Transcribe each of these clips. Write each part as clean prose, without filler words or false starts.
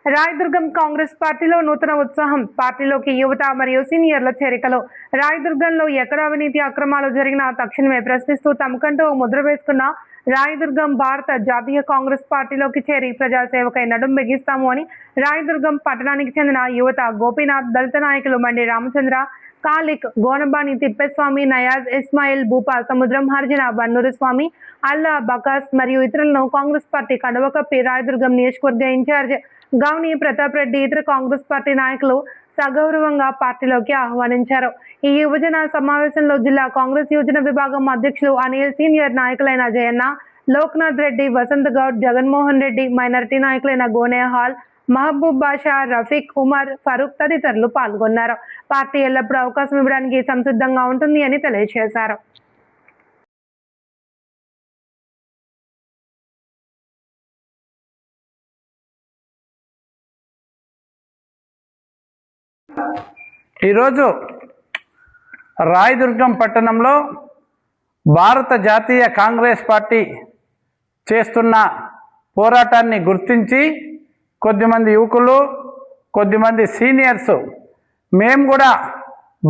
రాయదుర్గం కాంగ్రెస్ పార్టీలో నూతన ఉత్సాహం. పార్టీలోకి యువత మరియు సీనియర్ల చేరికలు. రాయదుర్గంలో ఎక్కడ అవినీతి అక్రమాలు జరిగినా తక్షణమే ప్రశ్నిస్తూ తమకంటూ ముద్ర వేసుకున్న రాయదుర్గం భారత జాతీయ కాంగ్రెస్ పార్టీలోకి చేరి ప్రజాసేవకై నడుం బిగిస్తాము అని రాయదుర్గం పట్టణానికి చెందిన యువత గోపీనాథ్, దళిత నాయకులు మండి రామచంద్ర, కాలిక్, గోనబాని తిప్పేస్వామి, నయాజ్, ఇస్మాయిల్, భూపా, సముద్రం, హర్జన, బన్నూరు స్వామి, అల్లా, బకాస్ మరియు ఇతరులను కాంగ్రెస్ పార్టీ కండువ కప్పి రాయదుర్గం నియోజకవర్గ ఇన్ఛార్జ్ గౌని ప్రతాప్ రెడ్డి ఇతర కాంగ్రెస్ పార్టీ నాయకులు సగౌరవంగా పార్టీలోకి ఆహ్వానించారు. ఈ యువజన సమావేశంలో జిల్లా కాంగ్రెస్ యువజన విభాగం అధ్యక్షులు అనిల్, సీనియర్ నాయకులైన జయన్న, లోక్నాథ్ రెడ్డి, వసంత్ గౌడ్, జగన్మోహన్ రెడ్డి, మైనారిటీ నాయకులైన గోనే హాల్, మహబూబ్ బాషా, రఫీక్, ఉమర్, ఫరూక్ తదితరులు పాల్గొన్నారు. పార్టీ ఎల్లప్పుడూ అవకాశం ఇవ్వడానికి సంసిద్ధంగా ఉంటుంది అని తెలియజేశారు. ఈరోజు రాయదుర్గం పట్టణంలో భారత జాతీయ కాంగ్రెస్ పార్టీ చేస్తున్న పోరాటాన్ని గుర్తించి కొద్దిమంది యువకులు, కొద్దిమంది సీనియర్స్ మేము కూడా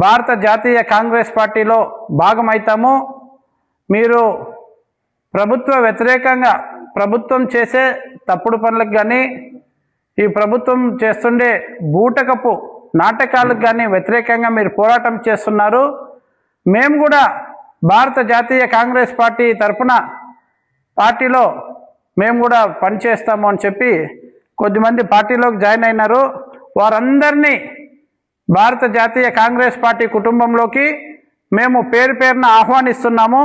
భారత జాతీయ కాంగ్రెస్ పార్టీలో భాగమవుతాము, మీరు ప్రభుత్వ వ్యతిరేకంగా ప్రభుత్వం చేసే తప్పుడు పనులకు కానీ ఈ ప్రభుత్వం చేస్తుండే బూటకపు నాటకాలకు కానీ వ్యతిరేకంగా మీరు పోరాటం చేస్తున్నారు, మేము కూడా భారత జాతీయ కాంగ్రెస్ పార్టీ తరఫున పార్టీలో మేము కూడా పనిచేస్తాము అని చెప్పి కొద్దిమంది పార్టీలోకి జాయిన్ అయినారు. వారందరినీ భారత జాతీయ కాంగ్రెస్ పార్టీ కుటుంబంలోకి మేము పేరు పేరున ఆహ్వానిస్తున్నాము.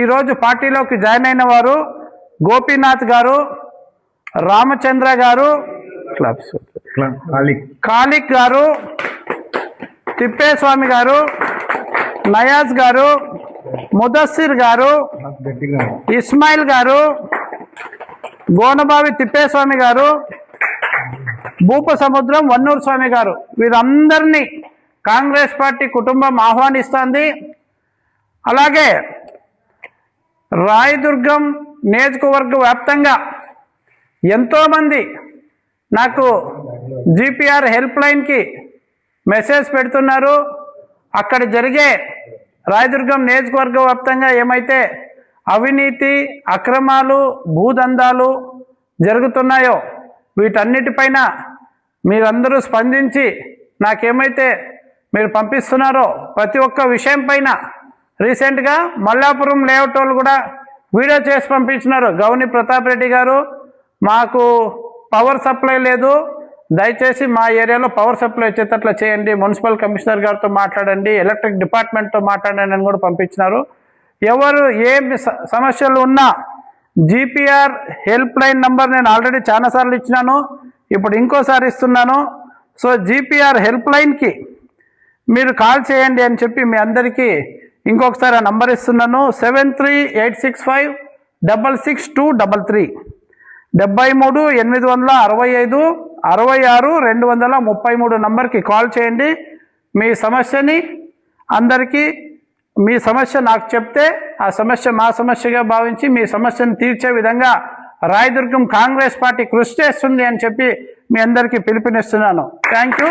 ఈరోజు పార్టీలోకి జాయిన్ అయిన వారు గోపీనాథ్ గారు, రామచంద్ర గారు, కాలిక్ గారు, తిప్పేస్వామి గారు, నయాజ్ గారు, ముదస్సిర్ గారు, ఇస్మాయిల్ గారు, గోనబావి తిప్పేస్వామి గారు, భూప సముద్రం, వన్నూరు స్వామి గారు, వీరందరినీ కాంగ్రెస్ పార్టీ కుటుంబం ఆహ్వానిస్తుంది. అలాగే రాయదుర్గం నియోజకవర్గ వ్యాప్తంగా ఎంతోమంది నాకు జీపీఆర్ హెల్ప్ లైన్కి మెసేజ్ పెడుతున్నారు. అక్కడ జరిగే రాయదుర్గం నియోజకవర్గ వ్యాప్తంగా ఏమైతే అవినీతి, అక్రమాలు, భూదందాలు జరుగుతున్నాయో వీటన్నిటిపైన మీరందరూ స్పందించి నాకేమైతే మీరు పంపిస్తున్నారో ప్రతి ఒక్క విషయం పైన రీసెంట్గా మల్లాపురం లేఅవుట్ వాళ్ళు కూడా వీడియో చేసి పంపించినారు. గౌని ప్రతాప్ రెడ్డి గారు, మాకు పవర్ సప్లై లేదు, దయచేసి మా ఏరియాలో పవర్ సప్లై వచ్చేటట్లా చేయండి, మున్సిపల్ కమిషనర్ గారితో మాట్లాడండి, ఎలక్ట్రిక్ డిపార్ట్మెంట్తో మాట్లాడండి అని కూడా పంపించినారు. ఎవరు ఏ సమస్యలు ఉన్నా జీపీఆర్ హెల్ప్ లైన్ నంబర్ నేను ఆల్రెడీ చాలాసార్లు ఇచ్చినాను, ఇప్పుడు ఇంకోసారి ఇస్తున్నాను. సో జీపీఆర్ హెల్ప్ లైన్కి మీరు కాల్ చేయండి అని చెప్పి మీ అందరికీ ఇంకొకసారి ఆ నంబర్ ఇస్తున్నాను. 7386566233 73-865-66-233 నంబర్కి కాల్ చేయండి. మీ సమస్యని అందరికీ మీ సమస్య నాకు చెప్తే ఆ సమస్య మా సమస్యగా భావించి మీ సమస్యను తీర్చే విధంగా రాయదుర్గం కాంగ్రెస్ పార్టీ కృషి చేస్తుంది అని చెప్పి మీ అందరికీ పిలుపునిస్తున్నాను. Thank you.